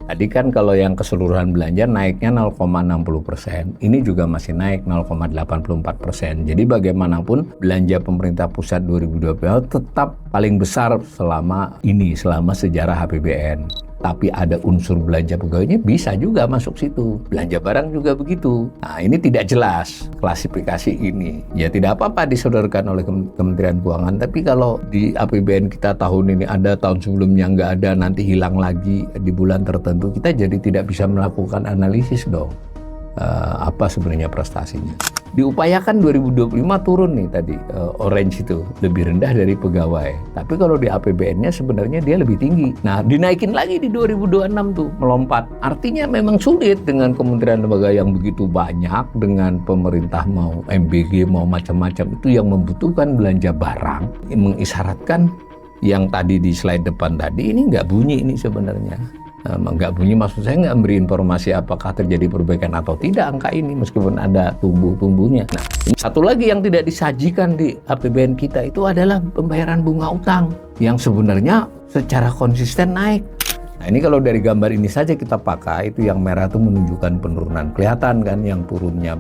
Tadi kan kalau yang keseluruhan belanja naiknya 0,60%, ini juga masih naik 0,84%. Jadi bagaimanapun belanja pemerintah pusat 2020 tetap paling besar selama sejarah APBN. Tapi ada unsur belanja pegawainya bisa juga masuk situ. Belanja barang juga begitu. Nah, ini tidak jelas klasifikasi ini. Ya tidak apa-apa disodorkan oleh Kementerian Keuangan, tapi kalau di APBN kita tahun ini ada, tahun sebelumnya nggak ada, nanti hilang lagi di bulan tertentu, kita jadi tidak bisa melakukan analisis dong. Apa sebenarnya prestasinya. Diupayakan 2025 turun nih tadi, orange itu lebih rendah dari pegawai. Tapi kalau di APBN-nya sebenarnya dia lebih tinggi. Nah, dinaikin lagi di 2026 tuh, melompat. Artinya memang sulit dengan kementerian lembaga yang begitu banyak, dengan pemerintah mau MBG, mau macam-macam, itu yang membutuhkan belanja barang, mengisyaratkan yang tadi di slide depan tadi, ini nggak bunyi ini sebenarnya. Nggak bunyi, maksud saya nggak memberi informasi apakah terjadi perbaikan atau tidak angka ini meskipun ada tumbuhnya. Nah, satu lagi yang tidak disajikan di APBN kita itu adalah pembayaran bunga utang yang sebenarnya secara konsisten naik. Nah, ini kalau dari gambar ini saja kita pakai, itu yang merah itu menunjukkan penurunan. Kelihatan kan yang turunnya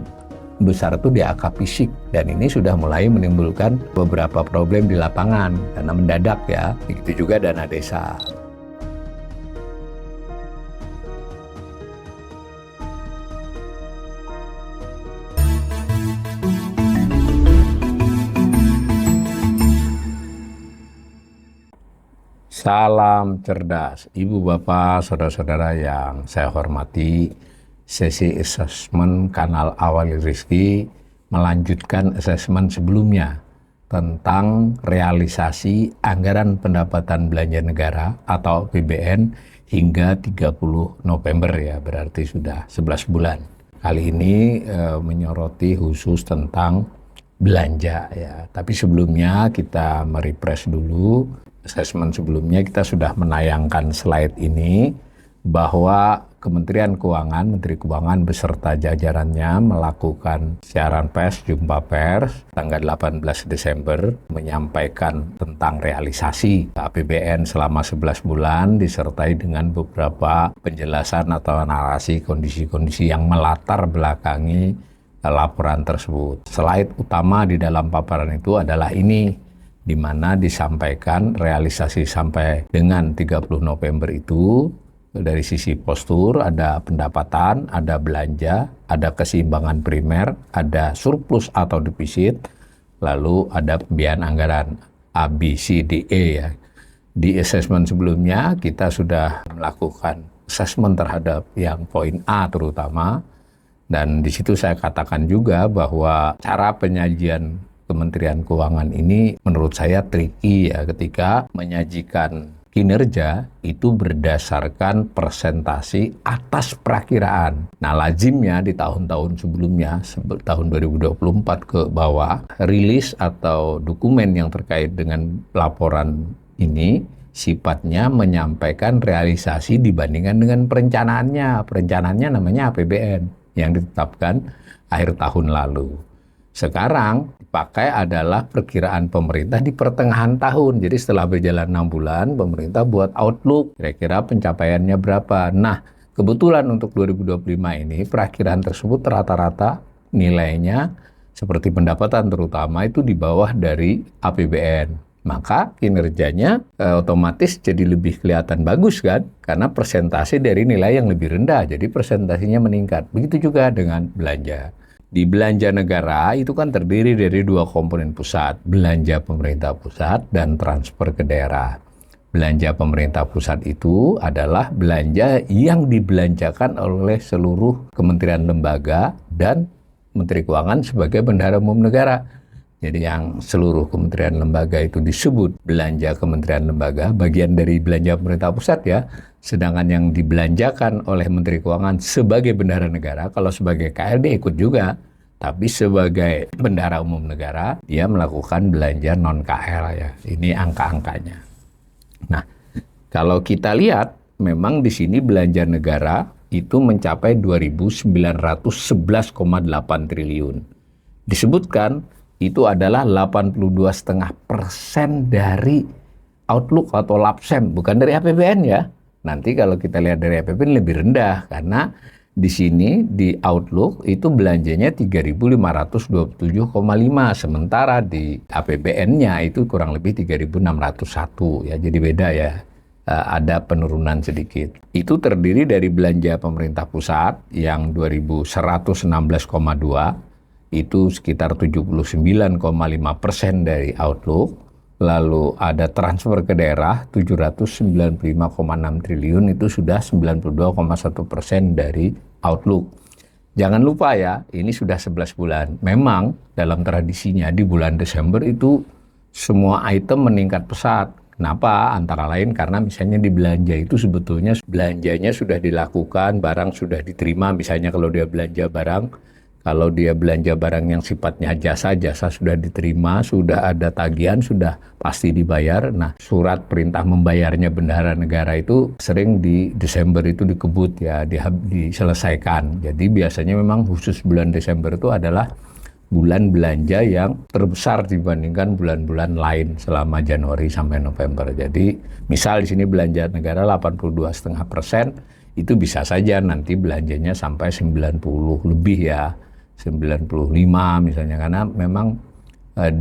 besar itu di angka fisik, dan ini sudah mulai menimbulkan beberapa problem di lapangan karena mendadak ya. Begitu juga dana desa. Salam cerdas, Ibu Bapak, Saudara-saudara yang saya hormati. Sesi asesmen kanal Awali Rizki melanjutkan asesmen sebelumnya tentang realisasi anggaran pendapatan belanja negara atau APBN hingga 30 November ya, berarti sudah 11 bulan. Kali ini menyoroti khusus tentang belanja ya. Tapi sebelumnya kita merefresh dulu. Asesmen sebelumnya kita sudah menayangkan slide ini bahwa Kementerian Keuangan, Menteri Keuangan beserta jajarannya melakukan siaran pers, jumpa pers tanggal 18 Desember menyampaikan tentang realisasi APBN selama 11 bulan disertai dengan beberapa penjelasan atau narasi kondisi-kondisi yang melatar belakangi laporan tersebut. Slide utama di dalam paparan itu adalah ini, di mana disampaikan realisasi sampai dengan 30 November itu dari sisi postur ada pendapatan, ada belanja, ada keseimbangan primer, ada surplus atau defisit, lalu ada pembiayaan anggaran A, B, C, D, E ya. Di assessment sebelumnya kita sudah melakukan assessment terhadap yang poin A terutama, dan di situ saya katakan juga bahwa cara penyajian Kementerian Keuangan ini menurut saya tricky ya, ketika menyajikan kinerja itu berdasarkan presentasi atas perakiraan. Nah, lazimnya di tahun-tahun sebelumnya, tahun 2024 ke bawah, rilis atau dokumen yang terkait dengan laporan ini sifatnya menyampaikan realisasi dibandingkan dengan perencanaannya. Perencanaannya namanya APBN yang ditetapkan akhir tahun lalu. Sekarang dipakai adalah perkiraan pemerintah di pertengahan tahun. Jadi setelah berjalan 6 bulan, pemerintah buat outlook, kira-kira pencapaiannya berapa. Nah, kebetulan untuk 2025 ini, perakiraan tersebut rata-rata nilainya seperti pendapatan terutama itu di bawah dari APBN. Maka kinerjanya otomatis jadi lebih kelihatan bagus kan, karena persentase dari nilai yang lebih rendah, jadi persentasinya meningkat. Begitu juga dengan belanja. Di belanja negara itu kan terdiri dari dua komponen pusat, belanja pemerintah pusat dan transfer ke daerah. Belanja pemerintah pusat itu adalah belanja yang dibelanjakan oleh seluruh kementerian lembaga dan Menteri Keuangan sebagai bendahara umum negara. Jadi yang seluruh kementerian lembaga itu disebut belanja kementerian lembaga, bagian dari belanja pemerintah pusat ya. Sedangkan yang dibelanjakan oleh Menteri Keuangan sebagai bendahara negara, kalau sebagai KLD ikut juga, tapi sebagai bendahara umum negara, dia melakukan belanja non-KL ya. Ini angka-angkanya. Nah, kalau kita lihat, memang di sini belanja negara itu mencapai 2.911,8 triliun. Disebutkan itu adalah 82,5% dari outlook atau lapsem, bukan dari APBN ya. Nanti kalau kita lihat dari APBN lebih rendah karena di sini di Outlook itu belanjanya 3.527,5, sementara di APBN-nya itu kurang lebih 3.601 ya. Jadi beda ya. Ada penurunan sedikit. Itu terdiri dari belanja pemerintah pusat yang 2.116,2, itu sekitar 79,5% dari Outlook. Lalu ada transfer ke daerah 795,6 triliun, itu sudah 92,1% dari Outlook. Jangan lupa ya, ini sudah 11 bulan. Memang dalam tradisinya di bulan Desember itu semua item meningkat pesat. Kenapa? Antara lain karena misalnya di belanja itu sebetulnya belanjanya sudah dilakukan, barang sudah diterima. Misalnya kalau dia belanja barang yang sifatnya jasa sudah diterima, sudah ada tagihan, sudah pasti dibayar. Nah, surat perintah membayarnya bendahara negara itu sering di Desember itu dikebut ya, diselesaikan. Jadi biasanya memang khusus bulan Desember itu adalah bulan belanja yang terbesar dibandingkan bulan-bulan lain selama Januari sampai November. Jadi misal di sini belanja negara 82,5%, itu bisa saja nanti belanjanya sampai 90 lebih ya, 95 misalnya, karena memang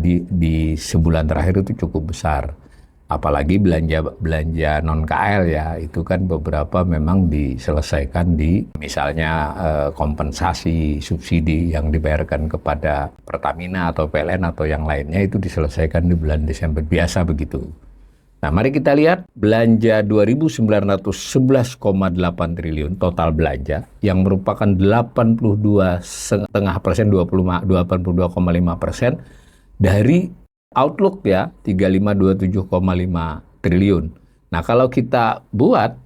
di sebulan terakhir itu cukup besar. Apalagi belanja non KL ya, itu kan beberapa memang diselesaikan di misalnya kompensasi subsidi yang dibayarkan kepada Pertamina atau PLN atau yang lainnya, itu diselesaikan di bulan Desember, biasa begitu. Nah, mari kita lihat belanja 2.911,8 triliun total belanja yang merupakan 82,5%, 82,5% dari Outlook ya, 3.527,5 triliun. Nah, kalau kita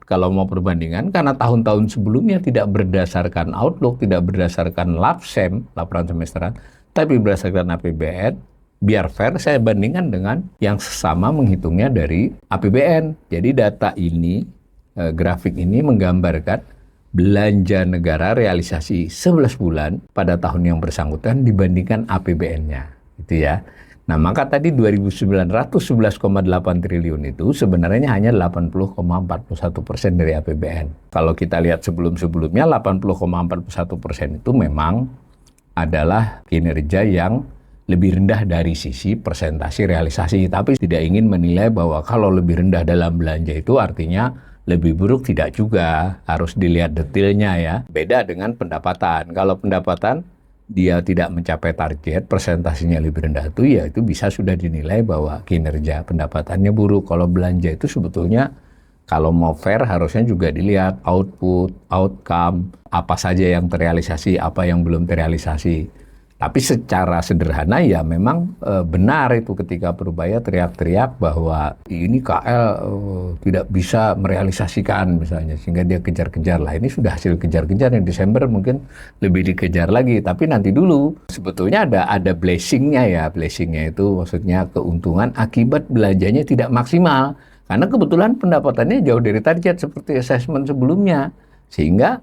kalau mau perbandingan, karena tahun-tahun sebelumnya tidak berdasarkan Outlook, tidak berdasarkan LAPSEM, laporan semesteran, tapi berdasarkan APBN, biar fair saya bandingkan dengan yang sesama menghitungnya dari APBN. Jadi data ini, grafik ini menggambarkan belanja negara realisasi 11 bulan pada tahun yang bersangkutan dibandingkan APBN-nya. Gitu ya. Nah, maka tadi 2.911,8 triliun itu sebenarnya hanya 80,41% dari APBN. Kalau kita lihat sebelum-sebelumnya, 80,41% itu memang adalah kinerja yang lebih rendah dari sisi persentase realisasi. Tapi tidak ingin menilai bahwa kalau lebih rendah dalam belanja itu artinya lebih buruk, tidak juga. Harus dilihat detailnya ya. Beda dengan pendapatan. Kalau pendapatan dia tidak mencapai target, presentasinya lebih rendah itu, ya itu bisa sudah dinilai bahwa kinerja pendapatannya buruk. Kalau belanja itu sebetulnya kalau mau fair harusnya juga dilihat output, outcome, apa saja yang terrealisasi, apa yang belum terrealisasi. Tapi secara sederhana ya memang benar itu ketika Purbaya teriak-teriak bahwa ini KL tidak bisa merealisasikan misalnya, sehingga dia kejar-kejar lah. Ini sudah hasil kejar-kejar, yang Desember mungkin lebih dikejar lagi. Tapi nanti dulu, sebetulnya ada blessing-nya ya. Blessing-nya itu maksudnya keuntungan akibat belanjanya tidak maksimal. Karena kebetulan pendapatannya jauh dari target seperti assessment sebelumnya. Sehingga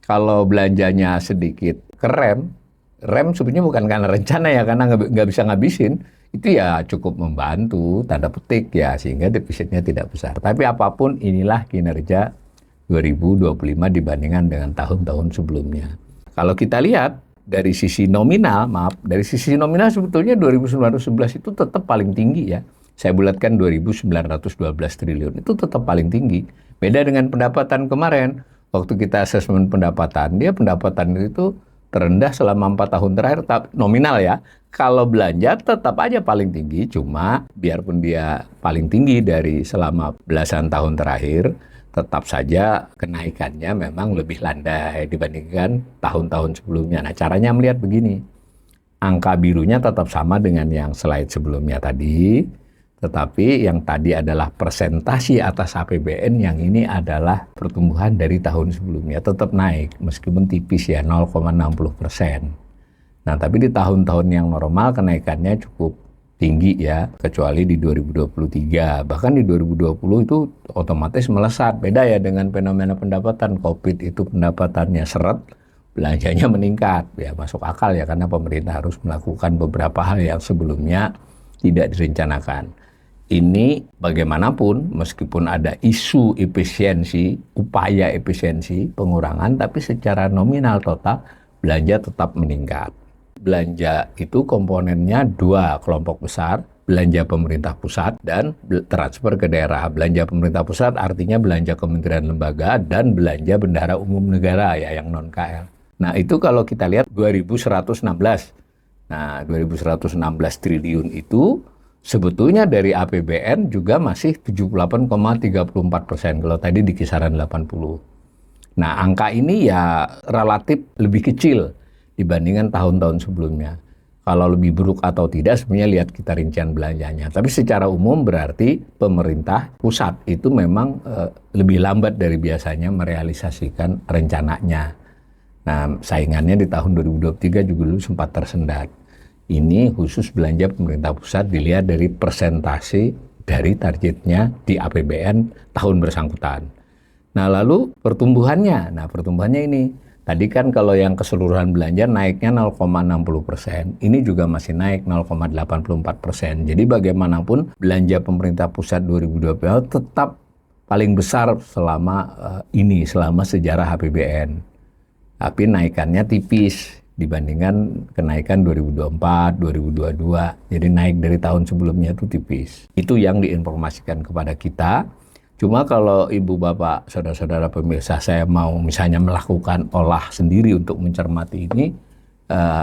kalau belanjanya sedikit rem sebenarnya bukan karena rencana ya, karena nggak bisa ngabisin, itu ya cukup membantu, tanda petik ya, sehingga defisitnya tidak besar. Tapi apapun, inilah kinerja 2025 dibandingkan dengan tahun-tahun sebelumnya. Kalau kita lihat dari sisi nominal, sebetulnya 2011 itu tetap paling tinggi ya. Saya bulatkan 2.912 triliun, itu tetap paling tinggi. Beda dengan pendapatan kemarin, waktu kita asesmen pendapatan, pendapatan itu terendah selama 4 tahun terakhir, nominal ya. Kalau belanja tetap aja paling tinggi, cuma biarpun dia paling tinggi dari selama belasan tahun terakhir, tetap saja kenaikannya memang lebih landai dibandingkan tahun-tahun sebelumnya. Nah, caranya melihat begini, angka birunya tetap sama dengan yang slide sebelumnya tadi, tetapi yang tadi adalah persentasi atas APBN, yang ini adalah pertumbuhan dari tahun sebelumnya, tetap naik meskipun tipis ya, 0,60%. Nah, tapi di tahun-tahun yang normal kenaikannya cukup tinggi ya, kecuali di 2023. Bahkan di 2020 itu otomatis melesat. Beda ya dengan fenomena pendapatan. COVID itu pendapatannya seret, belanjanya meningkat. Ya masuk akal ya, karena pemerintah harus melakukan beberapa hal yang sebelumnya tidak direncanakan. ini bagaimanapun meskipun ada isu efisiensi, upaya efisiensi, pengurangan, tapi secara nominal total belanja tetap meningkat. Belanja itu komponennya dua kelompok besar, belanja pemerintah pusat dan transfer ke daerah. Belanja pemerintah pusat artinya belanja kementerian lembaga dan belanja bendahara umum negara ya yang non-KL. Nah itu kalau kita lihat 2116. Nah 2116 triliun itu sebetulnya dari APBN juga masih 78,34%. Kalau tadi di kisaran 80. Nah angka ini ya relatif lebih kecil dibandingkan tahun-tahun sebelumnya. Kalau lebih buruk atau tidak sebenarnya lihat kita rincian belanjanya. Tapi secara umum berarti pemerintah pusat itu memang lebih lambat dari biasanya merealisasikan rencananya. Nah saingannya di tahun 2023 juga dulu sempat tersendat. Ini khusus belanja pemerintah pusat dilihat dari persentase dari targetnya di APBN tahun bersangkutan. Nah lalu pertumbuhannya ini. Tadi kan kalau yang keseluruhan belanja naiknya 0,60%, ini juga masih naik 0,84%. Jadi bagaimanapun belanja pemerintah pusat 2020 tetap paling besar selama sejarah APBN. Tapi naikannya tipis dibandingkan kenaikan 2024, 2022. Jadi naik dari tahun sebelumnya itu tipis. Itu yang diinformasikan kepada kita. Cuma kalau ibu bapak saudara-saudara pemirsa saya mau misalnya melakukan olah sendiri untuk mencermati ini,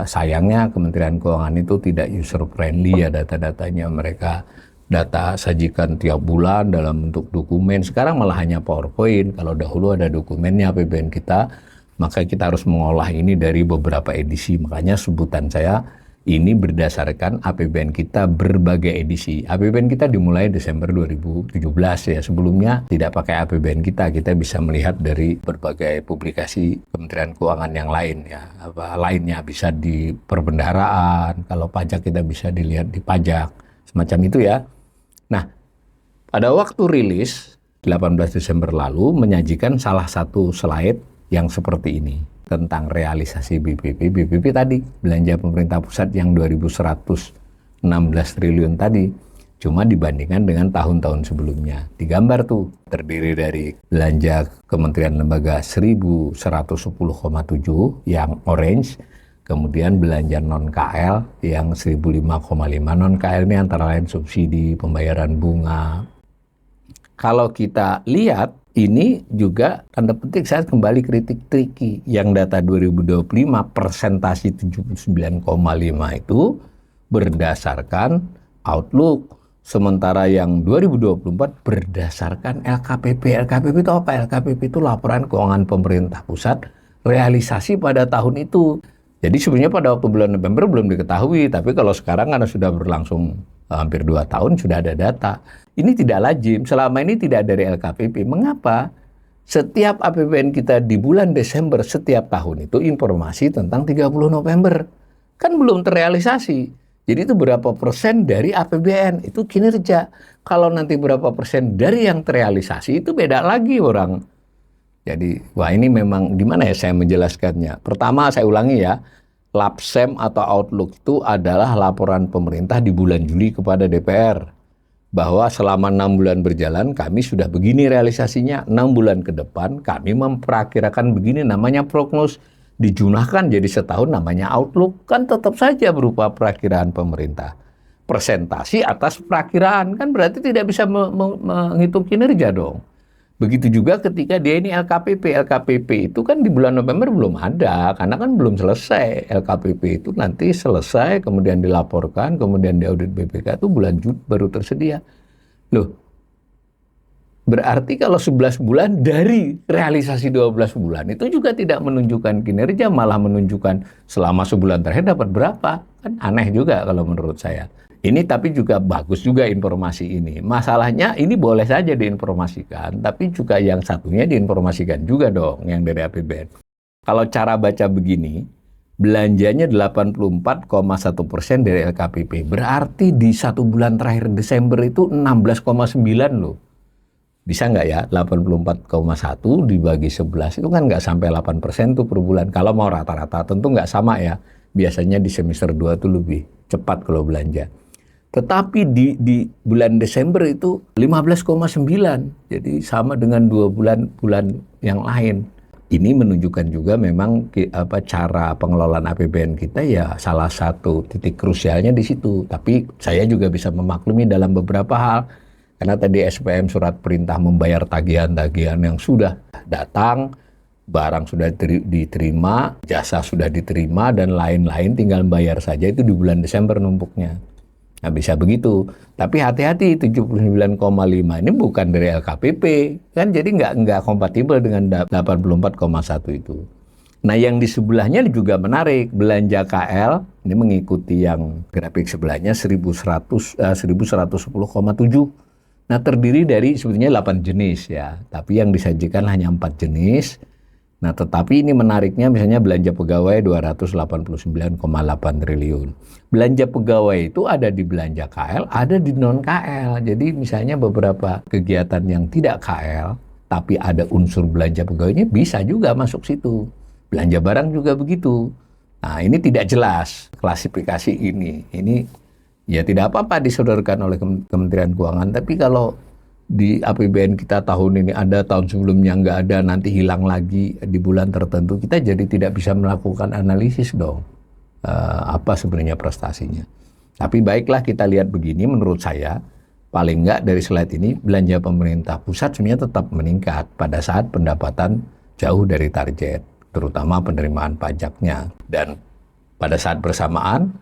sayangnya Kementerian Keuangan itu tidak user friendly ya data-datanya. Mereka data sajikan tiap bulan dalam bentuk dokumen. Sekarang malah hanya PowerPoint. Kalau dahulu ada dokumennya APBN kita, maka kita harus mengolah ini dari beberapa edisi. Makanya sebutan saya ini berdasarkan APBN kita berbagai edisi. APBN kita dimulai Desember 2017 ya. Sebelumnya tidak pakai APBN kita bisa melihat dari berbagai publikasi Kementerian Keuangan yang lain ya. Lainnya bisa di perbendaharaan, kalau pajak kita bisa dilihat di pajak, semacam itu ya. Nah, pada waktu rilis 18 Desember lalu menyajikan salah satu slide yang seperti ini tentang realisasi BPP. BPP tadi, belanja pemerintah pusat yang 2.116 triliun tadi, cuma dibandingkan dengan tahun-tahun sebelumnya. Digambar tuh, terdiri dari belanja kementerian lembaga 1.110,7 yang orange, kemudian belanja non-KL yang 1.005,5. Non-KL ini antara lain subsidi, pembayaran bunga. Kalau kita lihat, ini juga tanda petik saya kembali kritik tricky. Yang data 2025 persentasi 79,5 itu berdasarkan outlook. Sementara yang 2024 berdasarkan LKPP. LKPP itu apa? LKPP itu laporan keuangan pemerintah pusat realisasi pada tahun itu. Jadi sebenarnya pada waktu bulan November belum diketahui. Tapi kalau sekarang karena sudah berlangsung hampir 2 tahun sudah ada data. Ini tidak lazim, selama ini tidak dari LKPP. Mengapa? Setiap APBN kita di bulan Desember setiap tahun itu informasi tentang 30 November. Kan belum terrealisasi. Jadi itu berapa persen dari APBN, itu kinerja. Kalau nanti berapa persen dari yang terrealisasi, itu beda lagi orang. Jadi, wah ini memang gimana ya saya menjelaskannya. Pertama saya ulangi ya, LAPSEM atau Outlook itu adalah laporan pemerintah di bulan Juli kepada DPR. Bahwa selama 6 bulan berjalan kami sudah begini realisasinya, 6 bulan ke depan kami memperakirakan begini, namanya prognos, dijumlahkan jadi setahun namanya outlook, kan tetap saja berupa perakiraan pemerintah. Presentasi atas perakiraan, kan berarti tidak bisa menghitung kinerja dong. Begitu juga ketika dia ini LKPP. LKPP itu kan di bulan November belum ada, karena kan belum selesai. LKPP itu nanti selesai, kemudian dilaporkan, kemudian diaudit BPK itu bulan Juli baru tersedia. Loh, berarti kalau 11 bulan dari realisasi 12 bulan, itu juga tidak menunjukkan kinerja, malah menunjukkan selama sebulan terakhir dapat berapa. Kan aneh juga kalau menurut saya. Ini tapi juga bagus juga informasi ini. Masalahnya ini boleh saja diinformasikan, tapi juga yang satunya diinformasikan juga dong, yang dari APBN. Kalau cara baca begini, belanjanya 84,1% dari LKPP. Berarti di 1 bulan terakhir Desember itu 16,9 loh. Bisa nggak ya? 84,1 dibagi 11 itu kan nggak sampai 8% tuh per bulan. Kalau mau rata-rata tentu nggak sama ya. Biasanya di semester 2 tuh lebih cepat kalau belanja. Tetapi di bulan Desember itu 15,9, jadi sama dengan 2 bulan yang lain. Ini menunjukkan juga memang cara pengelolaan APBN kita ya salah satu titik krusialnya di situ. Tapi saya juga bisa memaklumi dalam beberapa hal. Karena tadi SPM surat perintah membayar tagihan-tagihan yang sudah datang, barang sudah diterima, jasa sudah diterima, dan lain-lain tinggal bayar saja itu di bulan Desember numpuknya. Nggak bisa begitu. Tapi hati-hati, 79,5 ini bukan dari LKPP. Kan jadi nggak kompatibel dengan 84,1 itu. Nah yang di sebelahnya juga menarik. Belanja KL, ini mengikuti yang grafik sebelahnya 1110,7. Nah terdiri dari sebetulnya 8 jenis ya. Tapi yang disajikan hanya 4 jenis. Nah, tetapi ini menariknya misalnya belanja pegawai 289,8 triliun. Belanja pegawai itu ada di belanja KL, ada di non-KL. Jadi misalnya beberapa kegiatan yang tidak KL, tapi ada unsur belanja pegawainya bisa juga masuk situ. Belanja barang juga begitu. Nah, ini tidak jelas klasifikasi ini. Ini ya tidak apa-apa disodorkan oleh Kementerian Keuangan, tapi kalau di APBN kita tahun ini ada, tahun sebelumnya nggak ada, nanti hilang lagi di bulan tertentu, kita jadi tidak bisa melakukan analisis dong, apa sebenarnya prestasinya. Tapi baiklah kita lihat begini, menurut saya, paling nggak dari slide ini, belanja pemerintah pusat sebenarnya tetap meningkat pada saat pendapatan jauh dari target, terutama penerimaan pajaknya. Dan pada saat bersamaan,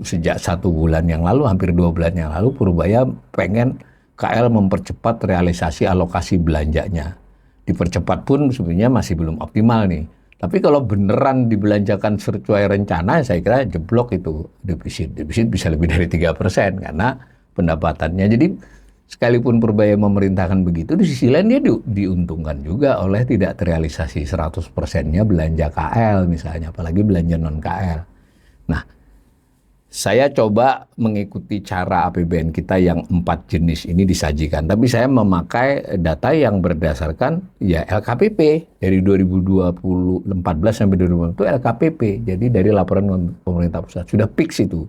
sejak 1 bulan yang lalu, hampir 2 bulan yang lalu, Purbaya pengen KL mempercepat realisasi alokasi belanjanya. Dipercepat pun sebenarnya masih belum optimal nih. Tapi kalau beneran dibelanjakan sesuai rencana, saya kira jeblok itu defisit. Defisit bisa lebih dari 3% karena pendapatannya. Jadi sekalipun Purbaya memerintahkan begitu, di sisi lain dia diuntungkan juga oleh tidak terrealisasi 100%-nya belanja KL misalnya, apalagi belanja non-KL. Nah, saya coba mengikuti cara APBN kita yang 4 jenis ini disajikan. Tapi saya memakai data yang berdasarkan ya LKPP. Dari 2014 sampai 2020 itu LKPP. Jadi dari laporan pemerintah pusat. Sudah fix itu.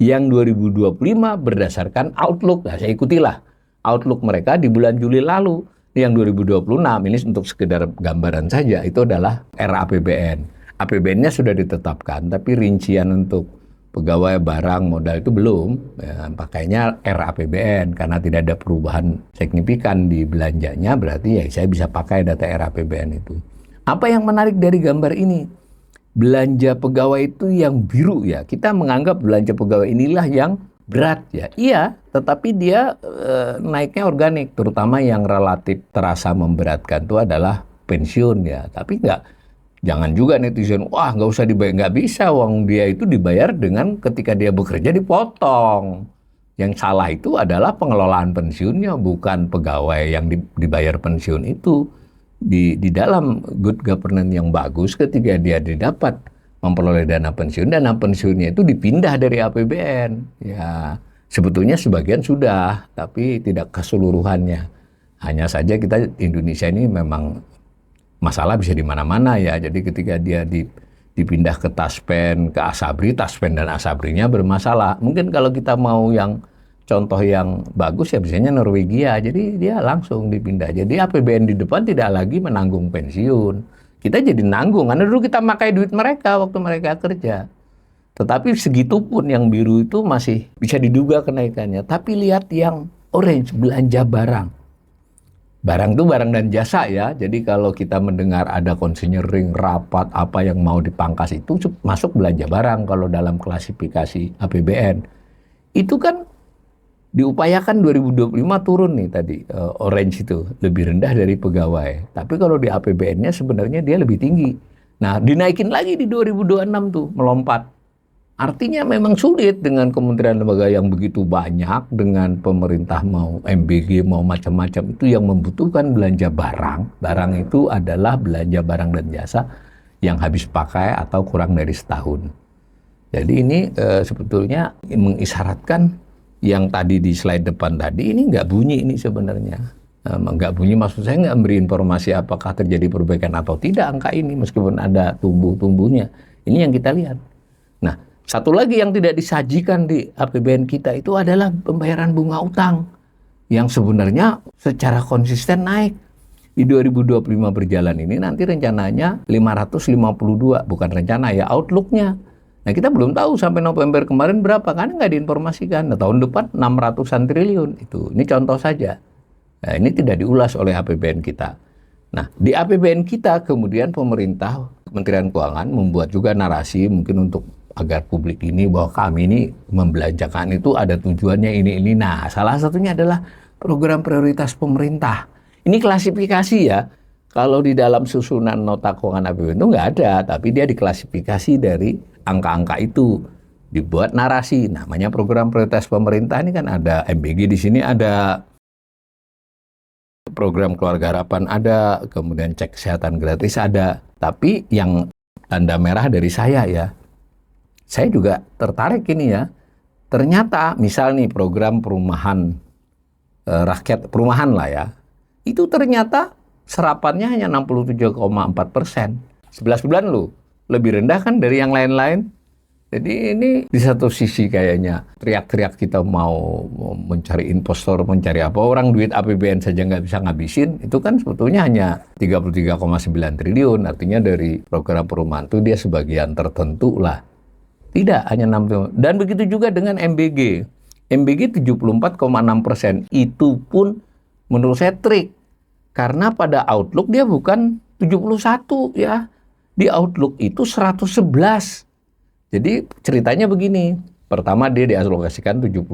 Yang 2025 berdasarkan Outlook. Nah, saya ikutilah Outlook mereka di bulan Juli lalu. Yang 2026, ini untuk sekedar gambaran saja, itu adalah era APBN. APBN-nya sudah ditetapkan, tapi rincian untuk pegawai, barang, modal itu belum. Ya, pakainya RAPBN karena tidak ada perubahan signifikan di belanjanya, berarti ya saya bisa pakai data RAPBN itu. Apa yang menarik dari gambar ini? Belanja pegawai itu yang biru ya. Kita menganggap belanja pegawai inilah yang berat ya. Iya, tetapi dia naiknya organik, terutama yang relatif terasa memberatkan itu adalah pensiun ya. Tapi jangan juga netizen, wah nggak usah dibayar, nggak bisa, uang dia itu dibayar dengan ketika dia bekerja dipotong. Yang salah itu adalah pengelolaan pensiunnya, bukan pegawai yang dibayar pensiun itu. Di dalam good governance yang bagus, ketika dia didapat memperoleh dana pensiunnya itu dipindah dari APBN. Ya, sebetulnya sebagian sudah, tapi tidak keseluruhannya. Hanya saja kita Indonesia ini memang masalah bisa di mana-mana ya. Jadi ketika dia dipindah ke Taspen, ke Asabri, Taspen dan Asabrinya bermasalah. Mungkin kalau kita mau yang contoh yang bagus ya biasanya Norwegia. Jadi dia langsung dipindah. Jadi APBN di depan tidak lagi menanggung pensiun. Kita jadi nanggung. Karena dulu kita pakai duit mereka waktu mereka kerja. Tetapi segitu pun yang biru itu masih bisa diduga kenaikannya. Tapi lihat yang orange, belanja barang. Barang itu barang dan jasa ya. Jadi kalau kita mendengar ada konseling, rapat, apa yang mau dipangkas itu masuk belanja barang kalau dalam klasifikasi APBN. Itu kan diupayakan 2025 turun nih tadi, orange itu lebih rendah dari pegawai. Tapi kalau di APBN-nya sebenarnya dia lebih tinggi. Nah, dinaikin lagi di 2026 tuh, melompat. Artinya memang sulit dengan kementerian lembaga yang begitu banyak, dengan pemerintah mau MBG, mau macam-macam, itu yang membutuhkan belanja barang. Barang itu adalah belanja barang dan jasa yang habis pakai atau kurang dari setahun. Jadi ini sebetulnya mengisyaratkan yang tadi di slide depan tadi, ini nggak bunyi ini sebenarnya. Nggak bunyi, maksud saya nggak memberi informasi apakah terjadi perbaikan atau tidak angka ini, meskipun ada tumbuh-tumbuhnya. Ini yang kita lihat. Nah, Satu lagi yang tidak disajikan di APBN kita itu adalah pembayaran bunga utang yang sebenarnya secara konsisten naik. Di 2025 berjalan ini nanti rencananya 552, bukan rencana ya, outlook-nya. Nah, kita belum tahu sampai November kemarin berapa, karena nggak diinformasikan. Nah, tahun depan 600-an triliun itu. Ini contoh saja. Nah, ini tidak diulas oleh APBN kita. Nah, di APBN kita kemudian pemerintah, Kementerian Keuangan membuat juga narasi mungkin untuk agar publik ini bahwa kami ini membelanjakan itu ada tujuannya ini. Nah, salah satunya adalah program prioritas pemerintah. Ini klasifikasi ya. Kalau di dalam susunan nota keuangan APBN itu nggak ada, tapi dia diklasifikasi dari angka-angka itu. Dibuat narasi, namanya program prioritas pemerintah. Ini kan ada MBG di sini, ada program keluarga harapan ada, kemudian cek kesehatan gratis ada. Tapi yang tanda merah dari saya ya, saya juga tertarik ini ya. Ternyata misal nih program perumahan rakyat, perumahan lah ya, itu ternyata serapannya hanya 67,4%. 11 bulan loh, lebih rendah kan dari yang lain-lain. Jadi ini di satu sisi kayaknya teriak-teriak kita mau mencari impostor, mencari apa, orang duit APBN saja nggak bisa ngabisin, itu kan sebetulnya hanya 33,9 triliun, artinya dari program perumahan itu dia sebagian tertentu lah. Tidak, hanya 60. Dan begitu juga dengan MBG. MBG 74,6%, itu pun menurut saya trik. Karena pada Outlook dia bukan 71 ya, di Outlook itu 111. Jadi ceritanya begini, pertama dia dialokasikan 71,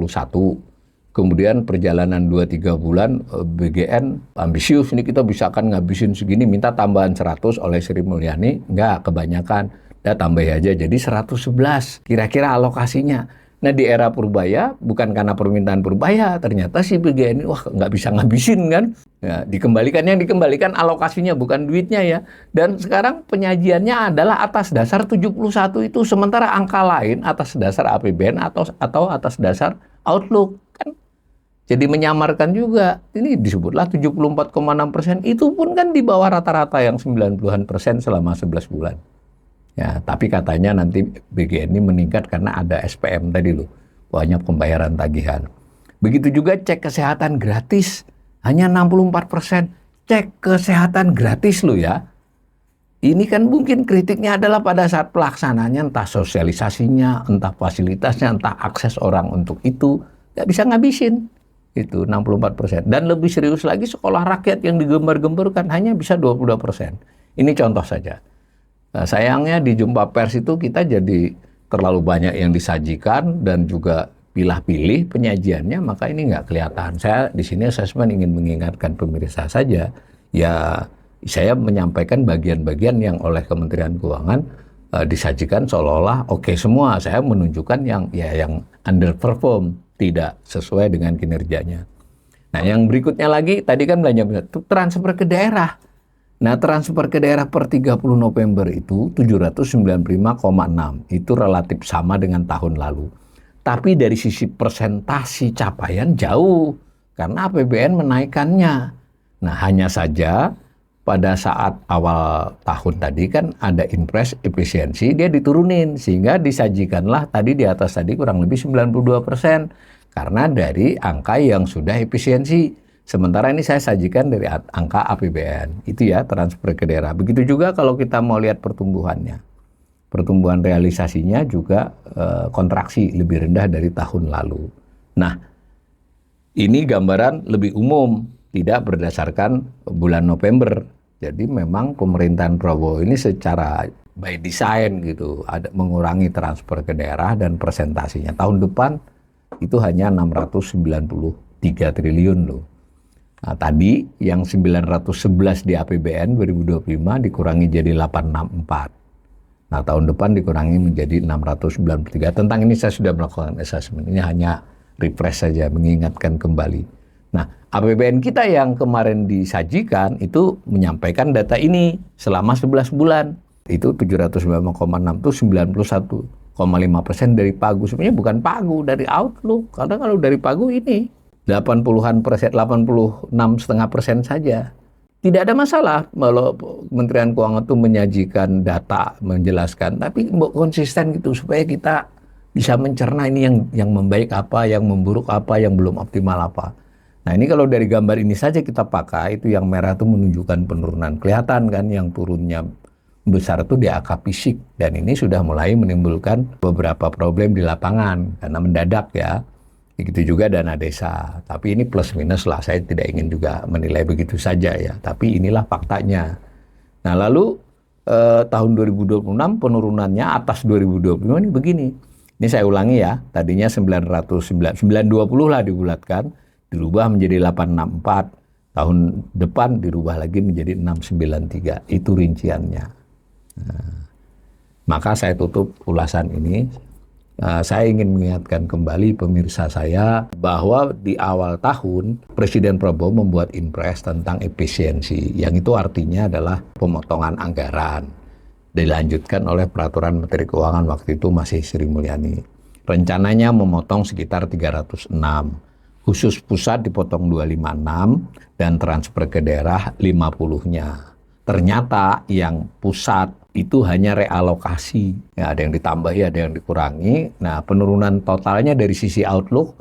kemudian perjalanan 2-3 bulan BGN ambisius, ini kita bisa kan ngabisin segini, minta tambahan 100 oleh Sri Mulyani, enggak, kebanyakan, udah tambah aja jadi 111, kira-kira alokasinya. Nah di era Purbaya, bukan karena permintaan Purbaya, ternyata si BGN ini wah nggak bisa ngabisin kan. Ya, yang dikembalikan alokasinya bukan duitnya ya. Dan sekarang penyajiannya adalah atas dasar 71 itu, sementara angka lain atas dasar APBN atau atas dasar Outlook kan. Jadi menyamarkan juga. Ini disebutlah 74,6%, itu pun kan di bawah rata-rata yang 90-an% selama 11 bulan. Ya, tapi katanya nanti BGN ini meningkat karena ada SPM tadi loh, banyak pembayaran tagihan. Begitu juga cek kesehatan gratis, hanya 64%. Cek kesehatan gratis loh ya. Ini kan mungkin kritiknya adalah pada saat pelaksanaannya, entah sosialisasinya, entah fasilitasnya, entah akses orang untuk itu, nggak bisa ngabisin. Itu 64%. Dan lebih serius lagi, sekolah rakyat yang digembar-gemburkan hanya bisa 22%. Ini contoh saja. Nah, sayangnya di jumpa pers itu kita jadi terlalu banyak yang disajikan dan juga pilih-pilih penyajiannya, maka ini nggak kelihatan. Saya di sini asesmen ingin mengingatkan pemirsa saja, ya saya menyampaikan bagian-bagian yang oleh Kementerian Keuangan disajikan seolah-olah oke semua. Saya menunjukkan yang underperform, tidak sesuai dengan kinerjanya. Nah yang berikutnya lagi, tadi kan belanja transfer ke daerah. Nah, transfer ke daerah per 30 November itu 795,6. Itu relatif sama dengan tahun lalu. Tapi dari sisi persentasi capaian jauh. Karena APBN menaikkannya. Nah, hanya saja pada saat awal tahun tadi kan ada impres efisiensi, dia diturunin. Sehingga disajikanlah tadi di atas tadi kurang lebih 92%. Karena dari angka yang sudah efisiensi. Sementara ini saya sajikan dari angka APBN, itu ya transfer ke daerah. Begitu juga kalau kita mau lihat pertumbuhannya. Pertumbuhan realisasinya juga kontraksi lebih rendah dari tahun lalu. Nah, ini gambaran lebih umum, tidak berdasarkan bulan November. Jadi memang pemerintahan Prabowo ini secara by design gitu, ada mengurangi transfer ke daerah dan presentasinya. Tahun depan itu hanya 693 triliun loh. Nah, tadi yang 911 di APBN 2025 dikurangi jadi 864. Nah, tahun depan dikurangi menjadi 693. Tentang ini saya sudah melakukan assessment. Ini hanya refresh saja, mengingatkan kembali. Nah, APBN kita yang kemarin disajikan itu menyampaikan data ini selama 11 bulan. Itu 795,6 itu 91,5% dari pagu. Sebenarnya bukan pagu, dari Outlook. Karena kalau dari pagu ini 86,5% saja. Tidak ada masalah kalau Kementerian Keuangan itu menyajikan data, menjelaskan, tapi konsisten gitu supaya kita bisa mencerna ini yang membaik apa, yang memburuk apa, yang belum optimal apa. Nah ini kalau dari gambar ini saja kita pakai, itu yang merah itu menunjukkan penurunan. Kelihatan kan yang turunnya besar itu di angka fisik. Dan ini sudah mulai menimbulkan beberapa problem di lapangan, karena mendadak ya. Begitu juga dana desa. Tapi ini plus minus lah, saya tidak ingin juga menilai begitu saja ya. Tapi inilah faktanya. Nah lalu tahun 2026 penurunannya atas 2025 ini begini. Ini saya ulangi ya, tadinya 920 lah dibulatkan, dirubah menjadi 864. Tahun depan dirubah lagi menjadi 693. Itu rinciannya. Nah, maka saya tutup ulasan ini. Saya ingin mengingatkan kembali pemirsa saya bahwa di awal tahun Presiden Prabowo membuat impres tentang efisiensi, yang itu artinya adalah pemotongan anggaran. Dilanjutkan oleh peraturan Menteri Keuangan waktu itu masih Sri Mulyani. Rencananya memotong sekitar 306. Khusus pusat dipotong 256 dan transfer ke daerah 50-nya. Ternyata yang pusat itu hanya realokasi. Ya, ada yang ditambahi, ada yang dikurangi. Nah, penurunan totalnya dari sisi outlook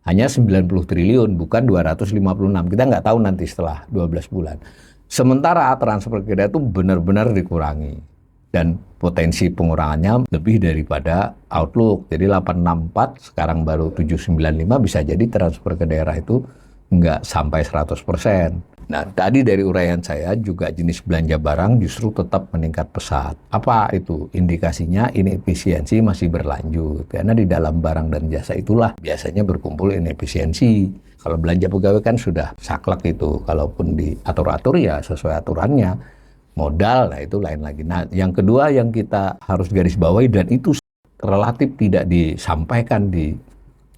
hanya 90 triliun, bukan 256. Kita nggak tahu nanti setelah 12 bulan. Sementara transfer ke daerah itu benar-benar dikurangi. Dan potensi pengurangannya lebih daripada outlook. Jadi 864, sekarang baru 795, bisa jadi transfer ke daerah itu nggak sampai 100%. Nah, tadi dari uraian saya juga jenis belanja barang justru tetap meningkat pesat. Apa itu? Indikasinya inefisiensi masih berlanjut. Karena di dalam barang dan jasa itulah biasanya berkumpul inefisiensi. Kalau belanja pegawai kan sudah saklek itu. Kalaupun diatur-atur ya sesuai aturannya. Modal, nah itu lain lagi. Nah, yang kedua yang kita harus garis bawahi dan itu relatif tidak disampaikan di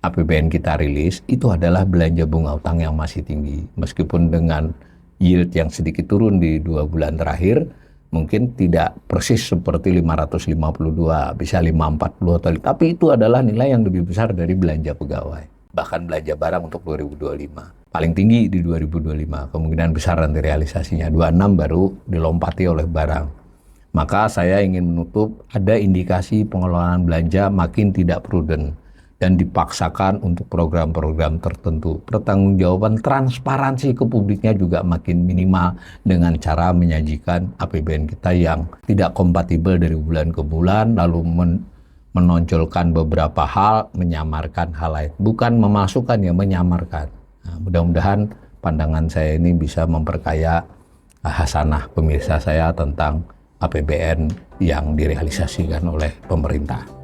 APBN kita rilis, itu adalah belanja bunga utang yang masih tinggi. Meskipun dengan yield yang sedikit turun di 2 bulan terakhir, mungkin tidak persis seperti 552, bisa 540, tapi itu adalah nilai yang lebih besar dari belanja pegawai. Bahkan belanja barang untuk 2025. Paling tinggi di 2025, kemungkinan besar nanti realisasinya. 26 baru dilompati oleh barang. Maka saya ingin menutup, ada indikasi pengelolaan belanja makin tidak prudent dan dipaksakan untuk program-program tertentu. Pertanggungjawaban transparansi ke publiknya juga makin minimal dengan cara menyajikan APBN kita yang tidak kompatibel dari bulan ke bulan, lalu menonjolkan beberapa hal, menyamarkan hal lain. Bukan memasukkan, ya menyamarkan. Nah, mudah-mudahan pandangan saya ini bisa memperkaya hasanah pemirsa saya tentang APBN yang direalisasikan oleh pemerintah.